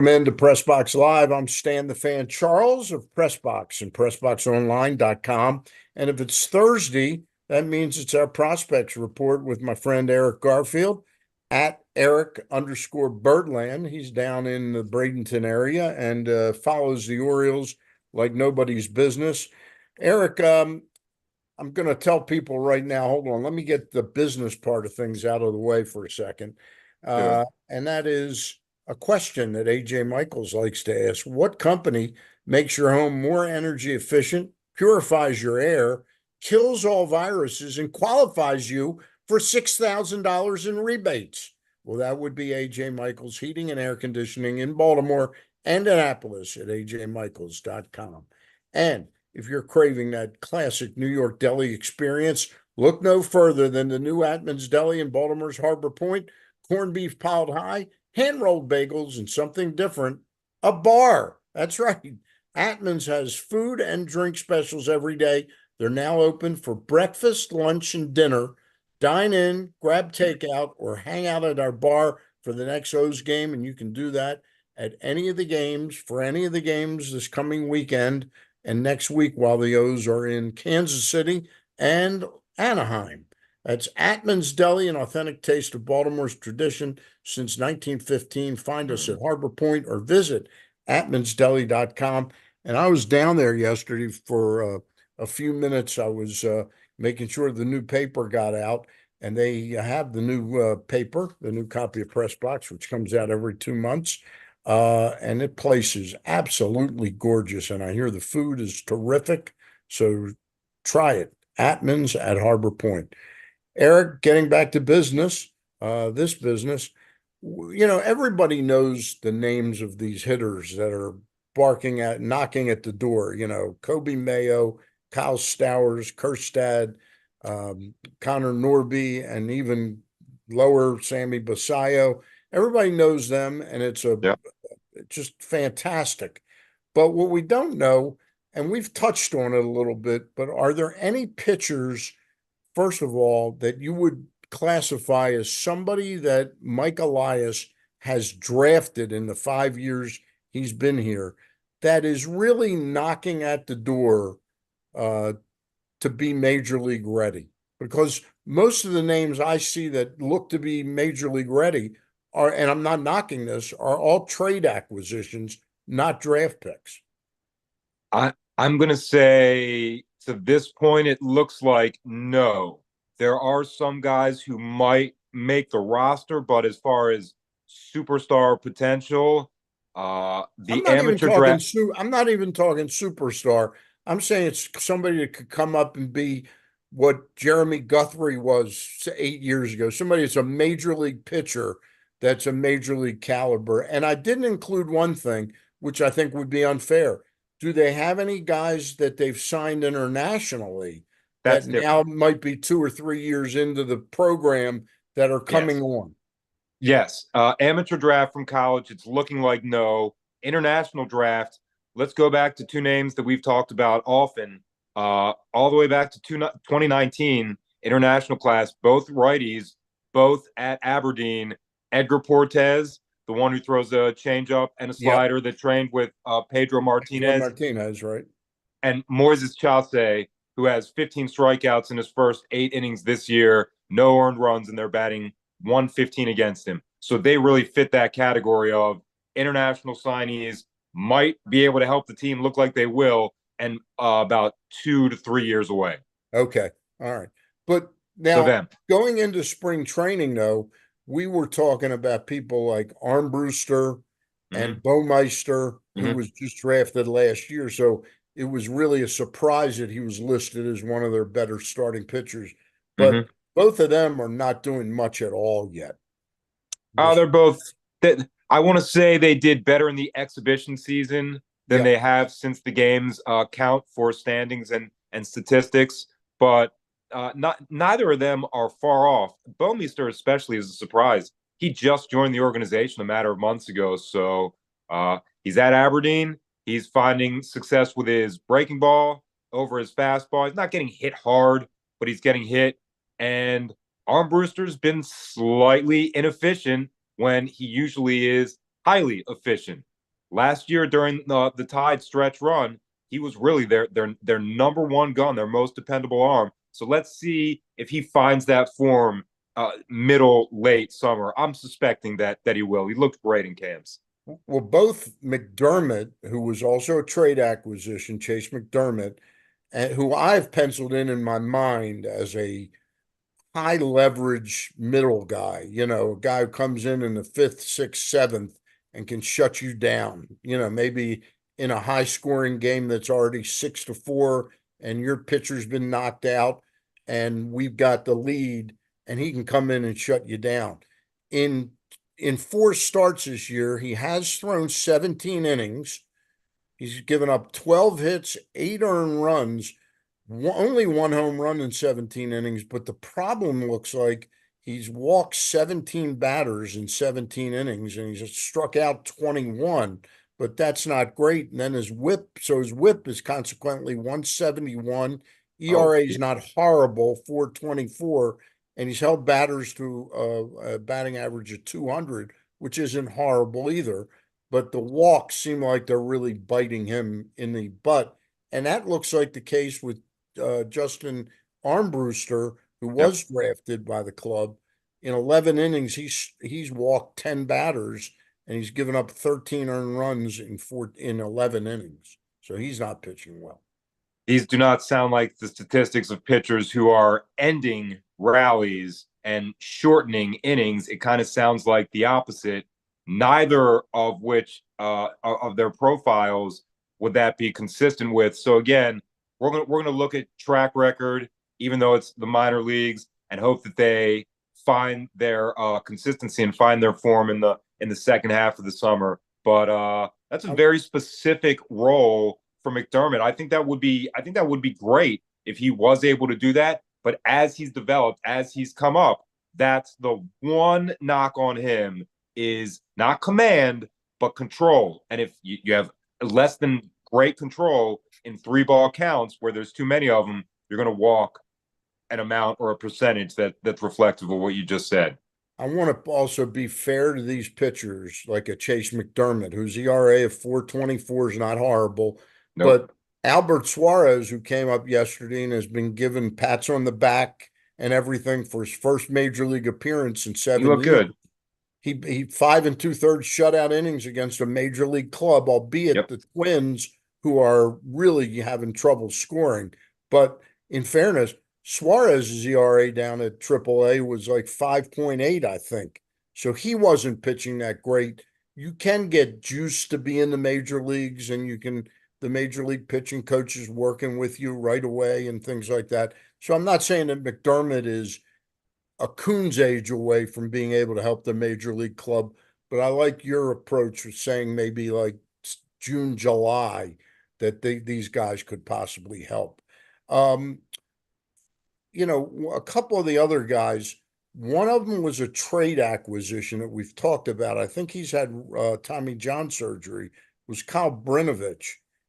Welcome into Pressbox Live. I'm Stan the Fan Charles of Pressbox and PressBoxOnline.com. And if it's Thursday, that means it's our prospects report with my friend Eric Garfield at Eric_Birdland. He's down in the Bradenton area and follows the Orioles like nobody's business. Eric, I'm going to tell people right now, hold on, let me get the business part of things out of the way for a second. Sure. And that is a question that AJ Michaels likes to ask. What company makes your home more energy efficient, purifies your air, kills all viruses, and qualifies you for $6,000 in rebates? Well, that would be AJ Michaels Heating and Air Conditioning in Baltimore and Annapolis at ajmichaels.com. And if you're craving that classic New York deli experience, look no further than the new Atman's Deli in Baltimore's Harbor Point. Corned beef piled high, hand-rolled bagels, and something different, a bar. That's right. Atman's has food and drink specials every day. They're now open for breakfast, lunch, and dinner. Dine in, grab takeout, or hang out at our bar for the next O's game, and you can do that at any of the games, for any of the games this coming weekend and next week while the O's are in Kansas City and Anaheim. That's Atman's Deli, an authentic taste of Baltimore's tradition since 1915. Find us at Harbor Point or visit atmansdeli.com. And I was down there yesterday for a few minutes. I was making sure the new paper got out, and they have the new paper, the new copy of Press Box, which comes out every 2 months. And the place is absolutely gorgeous, and I hear the food is terrific. So try it. Atman's at Harbor Point. Eric, getting back to business, this business, everybody knows the names of these hitters that are knocking at the door. Kobe Mayo, Kyle Stowers, Kerstad, Connor Norby, and even lower Sammy Basayo. Everybody knows them, and it's Yeah. just fantastic. But what we don't know, and we've touched on it a little bit, but are there any pitchers, first of all, that you would classify as somebody that Mike Elias has drafted in the 5 years he's been here that is really knocking at the door uh, to be major league ready? Because most of the names I see that look to be major league ready are, and I'm not knocking this, are all trade acquisitions, not draft picks. I'm going to say to this point, it looks like no. There are some guys who might make the roster, but as far as superstar potential, I'm the not even amateur talking draft, su I'm not even talking superstar. I'm saying it's somebody that could come up and be what Jeremy Guthrie was 8 years ago. Somebody that's a major league pitcher that's a major league caliber. And I didn't include one thing, which I think would be unfair. Do they have any guys that they've signed internationally that that's now different. might be 2 or 3 years into the program that are coming Yes. on? Yes. Amateur draft from college, it's looking like no. International draft, let's go back to two names that we've talked about often, all the way back to 2019 international class, both righties, both at Aberdeen. Edgar Portez, the one who throws a changeup and a Yep. slider that trained with Pedro Joe Martinez, Martinez, right? and Moises Chalce, who has 15 strikeouts in his first 8 innings this year, no earned runs, and they're batting 115 against him. So they really fit that category of international signees, might be able to help the team look like they will, and about 2 to 3 years away. Okay. All right. But So now them. going into spring training, though, we were talking about people like Armbruster and Mm-hmm. Baumeister, who Mm-hmm. was just drafted last year. So it was really a surprise that he was listed as one of their better starting pitchers. But Mm-hmm. both of them are not doing much at all yet. They're This, both that I want to say they did better in the exhibition season than yeah. they have since the games count for standings and statistics, but not neither of them are far off. Bomeister especially is a surprise. He just joined the organization a matter of months ago, so he's at Aberdeen. He's finding success with his breaking ball over his fastball. He's not getting hit hard, but he's getting hit. And Armbruster's been slightly inefficient when he usually is highly efficient. Last year during the Tide stretch run, he was really their number one gun, their most dependable arm. So let's see if he finds that form middle late summer. I'm suspecting that he will. He looked great in camps. Well, both McDermott, who was also a trade acquisition, Chase McDermott, and who I've penciled in my mind as a high leverage middle guy, a guy who comes in the fifth, sixth, seventh and can shut you down, maybe in a high scoring game that's already 6-4 and your pitcher's been knocked out and we've got the lead and he can come in and shut you down. In in four starts this year, he has thrown 17 innings. He's given up 12 hits, 8 earned runs, only one home run in 17 innings. But the problem looks like he's walked 17 batters in 17 innings and he's struck out 21. But that's not great. And then his whip is consequently 171. Oh, ERA is not horrible, 4.24, and he's held batters to a batting average of 200, which isn't horrible either. But the walks seem like they're really biting him in the butt. And that looks like the case with Justin Armbruster, who yep. was drafted by the club. In 11 innings, he's walked 10 batters and he's given up 13 earned runs in 11 innings. So he's not pitching well. These do not sound like the statistics of pitchers who are ending rallies and shortening innings. It kind of sounds like the opposite. Neither of which of their profiles would that be consistent with. So again, we're gonna look at track record, even though it's the minor leagues, and hope that they find their consistency and find their form in the second half of the summer. But that's a very specific role for McDermott. I think that would be great if he was able to do that. But as he's developed, as he's come up, that's the one knock on him is not command, but control. And if you have less than great control in 3-ball counts where there's too many of them, you're going to walk an amount or a percentage that's reflective of what you just said. I want to also be fair to these pitchers, like a Chase McDermott, whose ERA of 4.24 is not horrible. Nope. But Albert Suarez, who came up yesterday and has been given pats on the back and everything for his first major league appearance in You 7 look years. good. He 5 2/3 shutout innings against a major league club, albeit Yep. the Twins, who are really having trouble scoring. But in fairness, Suarez's ERA down at AAA was like 5.8, I think. So he wasn't pitching that great. You can get juice to be in the major leagues, and the major league pitching coaches working with you right away and things like that. So I'm not saying that McDermott is a coon's age away from being able to help the major league club. But I like your approach of saying maybe like June, July, that these guys could possibly help. Um, a couple of the other guys, one of them was a trade acquisition that we've talked about. I think he's had Tommy John surgery, was Kyle Brinovich.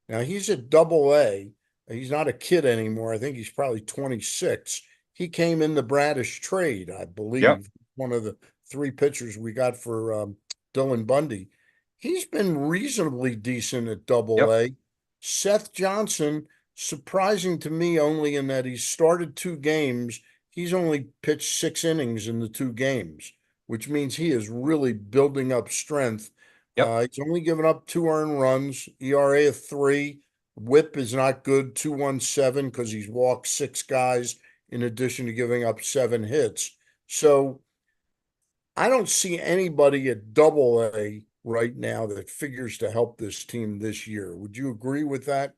Now he's at AA. He's not a kid anymore. I think he's probably 26. He came in the Bradish trade, I Yep. believe, one of the three pitchers we got for Dylan Bundy. He's been reasonably decent at Yep. AA. Seth Johnson, surprising to me only in that he's started 2 games. He's only pitched 6 innings in the 2 games, which means he is really building up strength. Yep. He's only given up 2 earned runs, ERA of 3. Whip is not good, 2.17, because he's walked 6 guys in addition to giving up 7 hits. So I don't see anybody at AA right now that figures to help this team this year. Would you agree with that?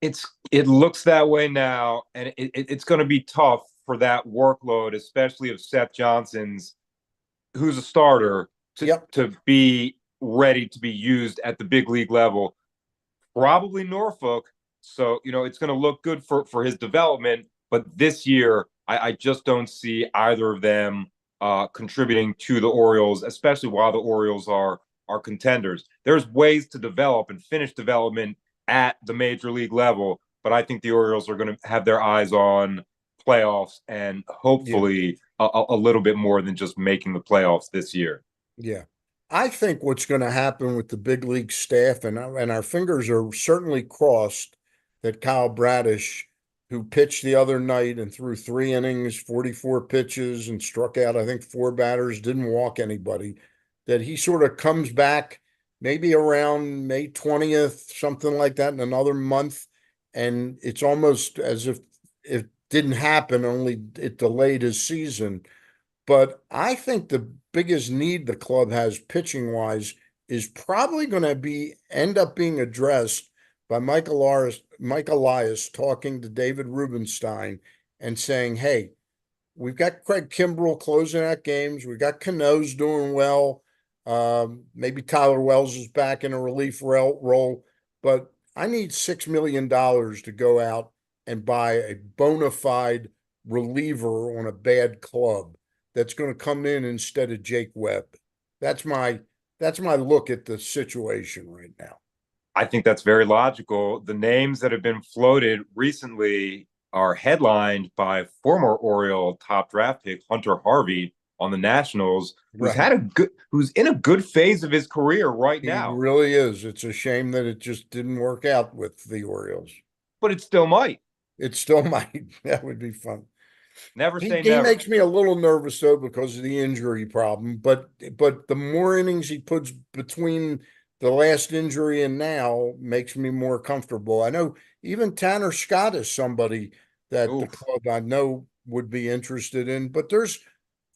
It looks that way now, and it's going to be tough for that workload, especially of Seth Johnson's, who's a starter, Yep. to be ready to be used at the big league level. Probably Norfolk, so it's going to look good for his development. But this year, I just don't see either of them contributing to the Orioles, especially while the Orioles are contenders. There's ways to develop and finish development at the major league level, but I think the Orioles are going to have their eyes on playoffs and Yeah. hopefully a little bit more than just making the playoffs this year. Yeah. I think what's going to happen with the big league staff, and our fingers are certainly crossed that Kyle Bradish, who pitched the other night and threw 3 innings, 44 pitches, and struck out, I think, 4 batters, didn't walk anybody, that he sort of comes back maybe around May 20th, something like that, in another month. And it's almost as if it didn't happen, only it delayed his season. But I think the biggest need the club has pitching wise is probably going to be end up being addressed by Mike Elias talking to David Rubenstein and saying, "Hey, we've got Craig Kimbrell closing out games. We got Cano's doing well. Maybe Tyler Wells is back in a relief role, but I need $6 million to go out and buy a bona fide reliever on a bad club that's going to come in instead of Jake Webb. That's my that's my look at the situation right now." I think that's very logical. The names that have been floated recently are headlined by former Oriole top draft pick Hunter Harvey on the Nationals, Right. who's in a good phase of his career right He now. really is. It's a shame that it just didn't work out with the Orioles. But it still might. It still might. That would be fun. Never He say he never. makes me a little nervous though because of the injury problem. But the more innings he puts between the last injury and now makes me more comfortable. I know even Tanner Scott is somebody that the Oof. club I know would be interested in. But there's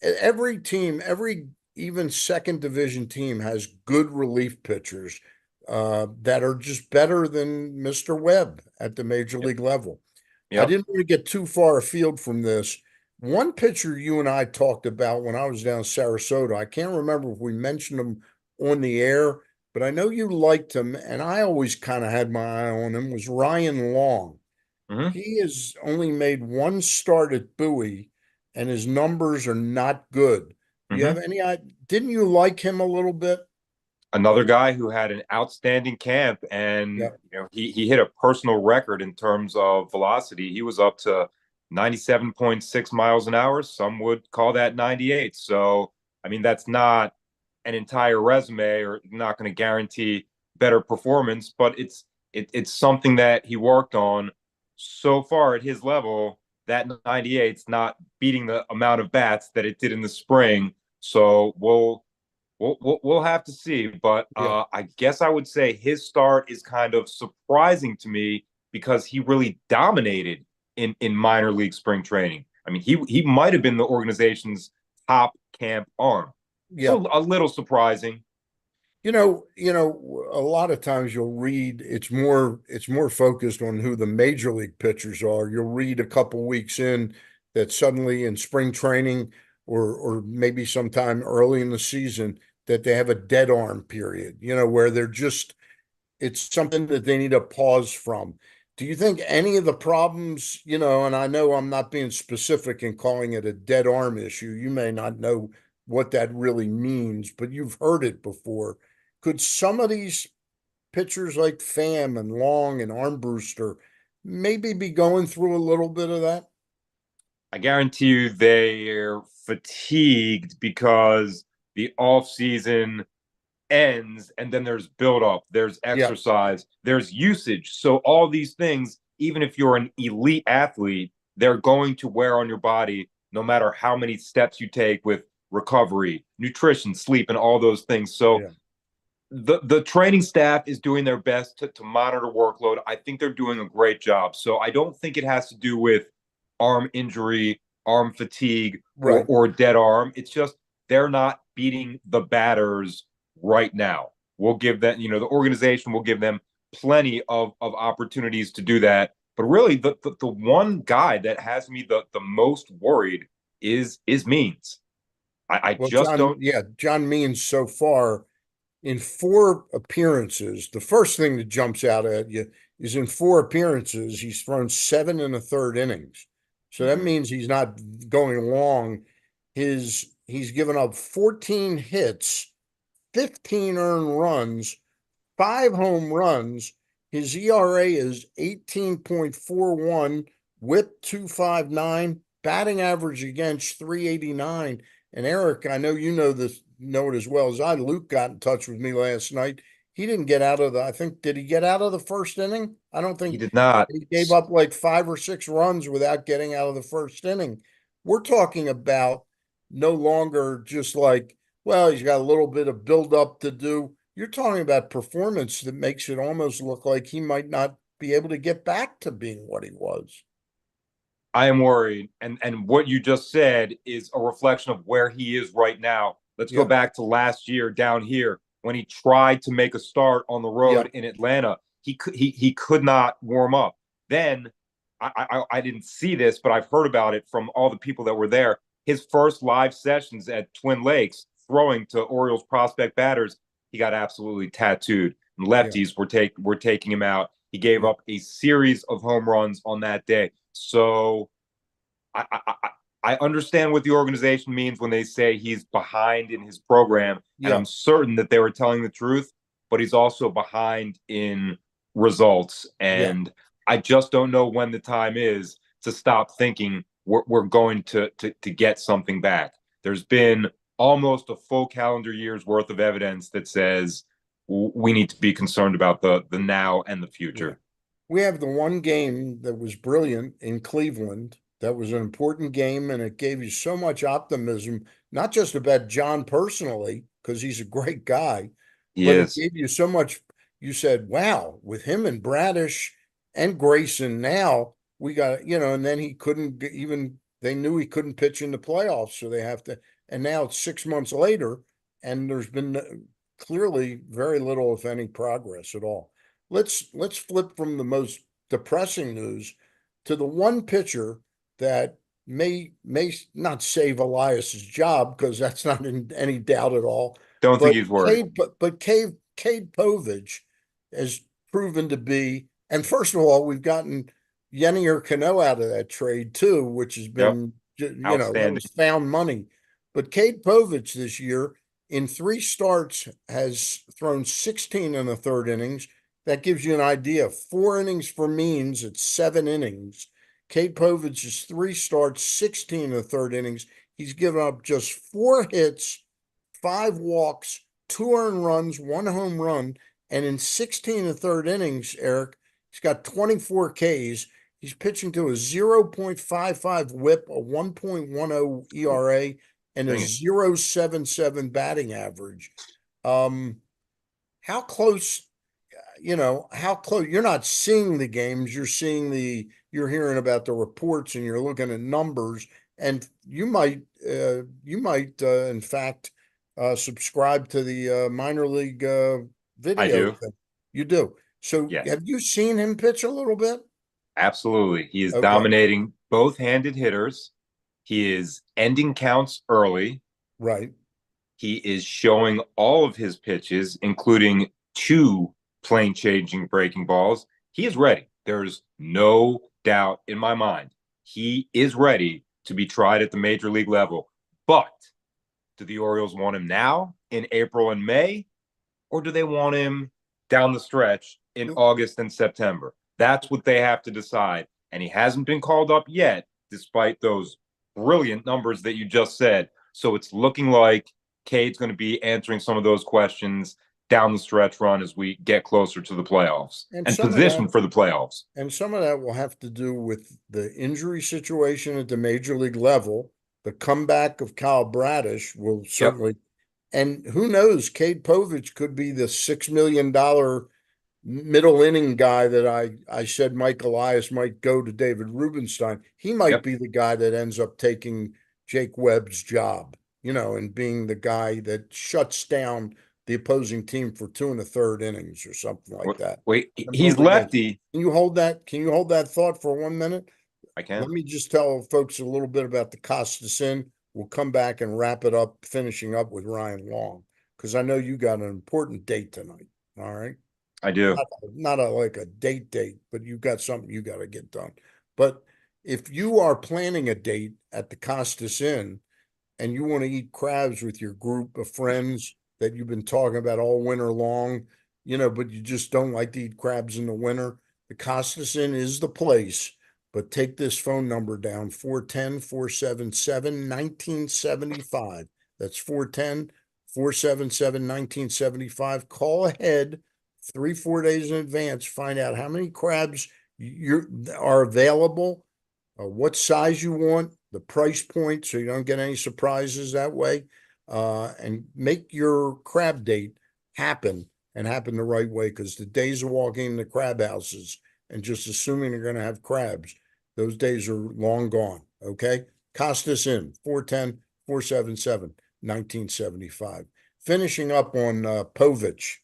every team, every even second division team has good relief pitchers that are just better than Mr. Webb at the major Yep. league level. I Yep. didn't want to get too far afield from this. One pitcher you and I talked about when I was down in Sarasota, I can't remember if we mentioned him on the air, but I know you liked him, and I always kind of had my eye on him, was Ryan Long. Hmm. He has only made one start at Bowie, and his numbers are not good. Do you have Hmm. any idea? Didn't you like him a little bit? Another guy who had an outstanding camp, and Yeah. he hit a personal record in terms of velocity. He was up to 97.6 miles an hour. Some would call that 98. So, I mean, that's not an entire resume or not going to guarantee better performance, but it's something that he worked on so far at his level. That 98's not beating the amount of bats that it did in the spring. So we'll have to see, but Yeah. I guess I would say his start is kind of surprising to me because he really dominated in minor league spring training. I mean, he might have been the organization's top camp arm. Yeah. So a little surprising. A lot of times you'll read it's more focused on who the major league pitchers are. You'll read a couple weeks in that suddenly in spring training or maybe sometime early in the season that they have a dead arm period, where they're just it's something that they need a pause from. Do you think any of the problems, and I know I'm not being specific in calling it a dead arm issue. You may not know what that really means, but you've heard it before. Could some of these pitchers like Pham and Long and Armbruster maybe be going through a little bit of that? I guarantee you they're fatigued because the off season ends and then there's build up, there's Yeah, exercise, there's usage. So all these things, even if you're an elite athlete, they're going to wear on your body no matter how many steps you take with recovery, nutrition, sleep, and all those things. So yeah. the training staff is doing their best to monitor workload. I think they're doing a great job. So I don't think it has to do with arm injury, arm fatigue, Right. or dead arm. It's just they're not beating the batters right now. We'll give them, the organization will give them plenty of opportunities to do that. But really, the one guy that has me the most worried is Means. I Well, just don't. John Means so far in 4 appearances, the first thing that jumps out at you is in 4 appearances, he's thrown 7 1/3 innings. So that Mhm. means he's not going long. He's given up 14 hits, 15 earned runs, 5 home runs. His ERA is 18.41, whip 2.59, batting average against 3.89. And Eric, I know you know know it as well as I. Luke got in touch with me last night. He didn't get out of the, I think, did he get out of the first inning? I don't He think did not. he gave up like 5 or 6 runs without getting out of the first inning. We're talking about no longer just like, well, he's got a little bit of buildup to do. You're talking about performance that makes it almost look like he might not be able to get back to being what he was. I am worried. And what you just said is a reflection of where he is right now. Let's go Yeah, back to last year down here when he tried to make a start on the yeah, road in Atlanta. He could not warm up. Then I didn't see this, but I've heard about it from all the people that were there. His first live sessions at Twin Lakes, throwing to Orioles prospect batters, he got absolutely tattooed. And yeah, lefties were taking him out. He gave yeah, up a series of home runs on that day. So I, I, I understand what the organization means when they say he's behind in his program, and yeah, I'm certain that they were telling the truth, but he's also behind in results. yeah. And I just don't know when the time is to stop thinking we're going to get something back. There's been almost a full calendar year's worth of evidence that says we need to be concerned about the now and the Yeah. future. We have the one game that was brilliant in Cleveland. That was an important game, and it gave you so much optimism, not just about John personally, because he's a great guy, He but it is. gave you so much. You said, wow, with him and Bradish and Grayson now, we got, and then he couldn't even, they knew he couldn't pitch in the playoffs. So they have to, and now it's 6 months later, and there's been clearly very little, if any, progress at all. Let's flip from the most depressing news to the one pitcher that may not save Elias's job because that's not in any doubt at all. Don't think But he's worried. Cade Povich has proven to be. And first of all, we've gotten Yennier Cano out of that trade too, which has Yep. been that Outstanding. was found money. But Cade Povich this year in 3 starts has thrown 16 in the third innings. That gives you an idea. 4 innings for Means, it's 7 innings. Cade Povich's 3 starts, 16 in the third innings. He's given up just 4 hits, 5 walks, 2 earned runs, 1 home run. And in 16 and third innings, Eric, he's got 24 Ks. He's pitching to a 0.55 whip, a 1.10 ERA, and a Sing it. 0.77 batting average. Um, how close, how close you're not seeing the games, you're hearing about the reports and you're looking at numbers, and you might in fact subscribe to the minor league I video do. thing. You do. So Yes, have you seen him pitch a little bit? absolutely. He is Okay, dominating both handed hitters. He is ending counts early. right. He is showing all of his pitches, including two plane changing breaking balls. He is ready. There's no doubt in my mind. He is ready to be tried at the major league level. But do the Orioles want him now in April and May, or do they want him down the stretch in August and September? That's what they have to decide. And he hasn't been called up yet, despite those brilliant numbers that you just said. So it's looking like Cade's going to be answering some of those questions down the stretch run as we get closer to the playoffs And and some of position that for the playoffs. And some of that will have to do with the injury situation at the major league level. The comeback of Kyle Bradish will Yep. certainly, and who knows, Cade Povich could be the $6 million middle inning guy that I said Mike Elias might go to David Rubenstein. He might Yep. be the guy that ends up taking Jake Webb's job, and being the guy that shuts down the opposing team for 2 1/3 innings or something like that. Wait, And he's Bloomer gets. lefty. Can you hold that thought for 1 minute? I Let can. me just tell folks a little bit about the Costas Inn. We'll come back and wrap it up, finishing up with Ryan Long, because I know you got an important date tonight. All right. I do. Not like a date, but you've got something you got to get done. But if you are planning a date at the Costas Inn and you want to eat crabs with your group of friends that you've been talking about all winter long, but you just don't like to eat crabs in the winter, the Costas Inn is the place. But take this phone number down, 410-477-1975. That's 477-1975. Call ahead 3-4 days in advance. Find out how many crabs are available, what size you want, the price point, so you don't get any surprises that way, and make your crab date happen and happen the right way. Because the days of walking in the crab houses and just assuming you're going to have crabs, those days are long gone. Okay. Costas in 410-477-1975. Finishing up on Povich.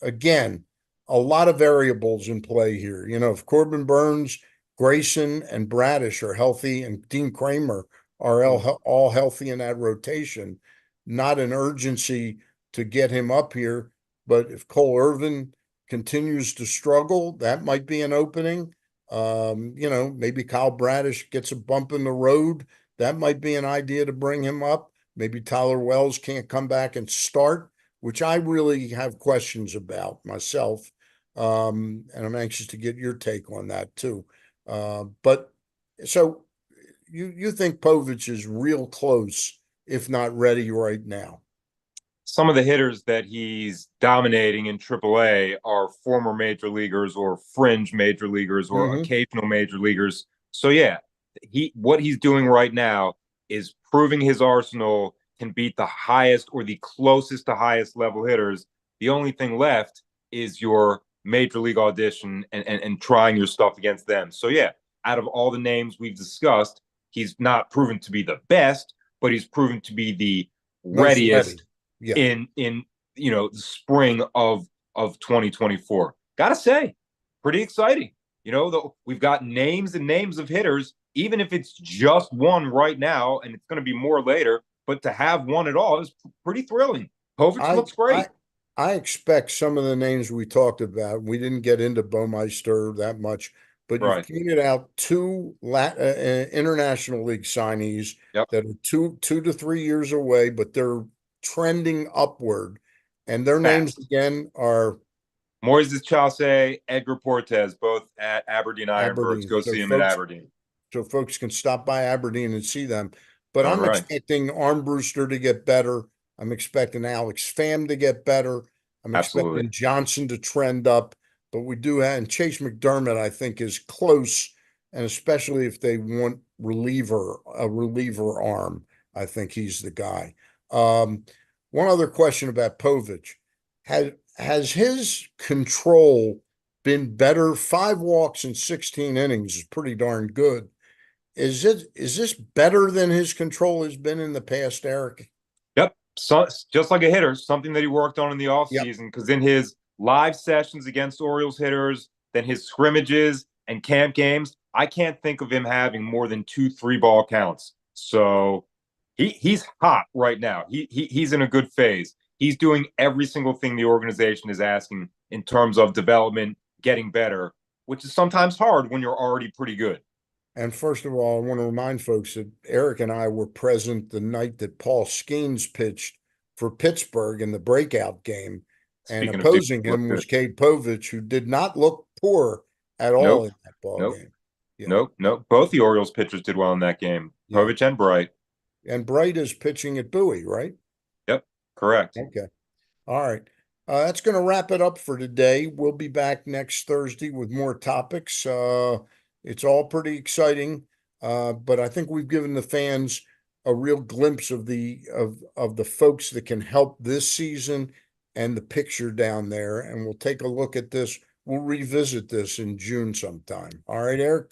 Again, a lot of variables in play here. You know, if Corbin Burns, Grayson, and Bradish are healthy, and Dean Kramer are all healthy in that rotation, not an urgency to get him up here. But if Cole Irvin continues to struggle, that might be an opening. You know, maybe Kyle Bradish gets a bump in the road. That might be an idea to bring him up. Maybe Tyler Wells can't come back and start, which I really have questions about myself. And I'm anxious to get your take on that too. But so you think Povich is real close, if not ready right now? Some of the hitters that he's dominating in AAA are former major leaguers or fringe major leaguers or Mm-hmm. occasional major leaguers. So yeah, what he's doing right now is proving his arsenal can beat the highest or the closest to highest level hitters. The only thing left is your major league audition and trying your stuff against them. So yeah, out of all the names we've discussed, he's not proven to be the best, but he's proven to be the Most ready. readiest Yeah. in the spring of 2024. Gotta say, pretty exciting. We've got names and names of hitters, even if it's just one right now, and it's going to be more later. But to have one at all is pretty thrilling. Povich I looks I great. I expect some of the names we talked about. We didn't get into Baumeister that much, but you've Right. pointed out two international league signees Yep. that are 2 to 3 years away, but they're trending upward. And their names Fast. again are Moises Chausse, Edgar Portes, both at Aberdeen Ironbirds. Aberdeen. Go see him at Aberdeen. So folks can stop by Aberdeen and see them. But All I'm right. expecting Armbruster to get better. I'm expecting Alex Pham to get better. I'm Absolutely. expecting Johnson to trend up. But we do have, and Chase McDermott, I think, is close. And especially if they want a reliever arm, I think he's the guy. One other question about Povich. Has his control been better? 5 walks in 16 innings is pretty darn good. Is this better than his control has been in the past, Eric? Yep. So just like a hitter, something that he worked on in the Yep. offseason, because in his live sessions against Orioles hitters, then his scrimmages and camp games, I can't think of him having more than 2 3-ball counts. So he's hot right now. He's in a good phase. He's doing every single thing the organization is asking in terms of development, getting better, which is sometimes hard when you're already pretty good. And first of all, I want to remind folks that Eric and I were present the night that Paul Skeens pitched for Pittsburgh in the breakout game. And Speaking of dudes opposing who look him good. was Cade Povich, who did not look poor at all Nope. in that ball Nope. game. Yeah. Nope. Nope. Both the Orioles pitchers did well in that game. Yeah. Povich and Bright. And Bright is pitching at Bowie, right? Yep. Correct. Okay. All right. That's going to wrap it up for today. We'll be back next Thursday with more topics. It's all pretty exciting, but I think we've given the fans a real glimpse of the folks that can help this season and the picture down there. And we'll take a look at this. We'll revisit this in June sometime. All right, Eric?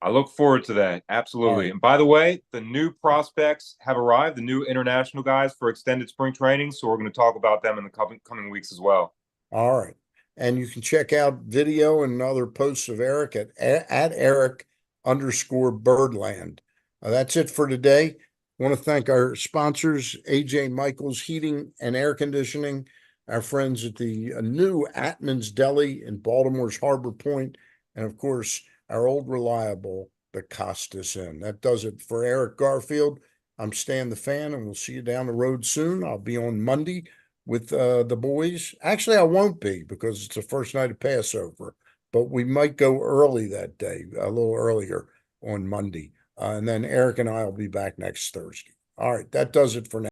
I look forward to that. All Absolutely. right. And by the way, the new prospects have arrived, the new international guys for extended spring training. So we're going to talk about them in the coming weeks as well. All right. And you can check out video and other posts of Eric at Eric_Birdland. That's it for today. I want to thank our sponsors, AJ Michaels Heating and Air Conditioning, our friends at the new Atman's Deli in Baltimore's Harbor Point, and of course, our old reliable, the Costas Inn. That does it for Eric Garfield. I'm Stan the Fan, and we'll see you down the road soon. I'll be on Monday with the boys. Actually, I won't be because it's the first night of Passover, but we might go early that day, a little earlier on Monday. And then Eric and I will be back next Thursday. All right, that does it for now.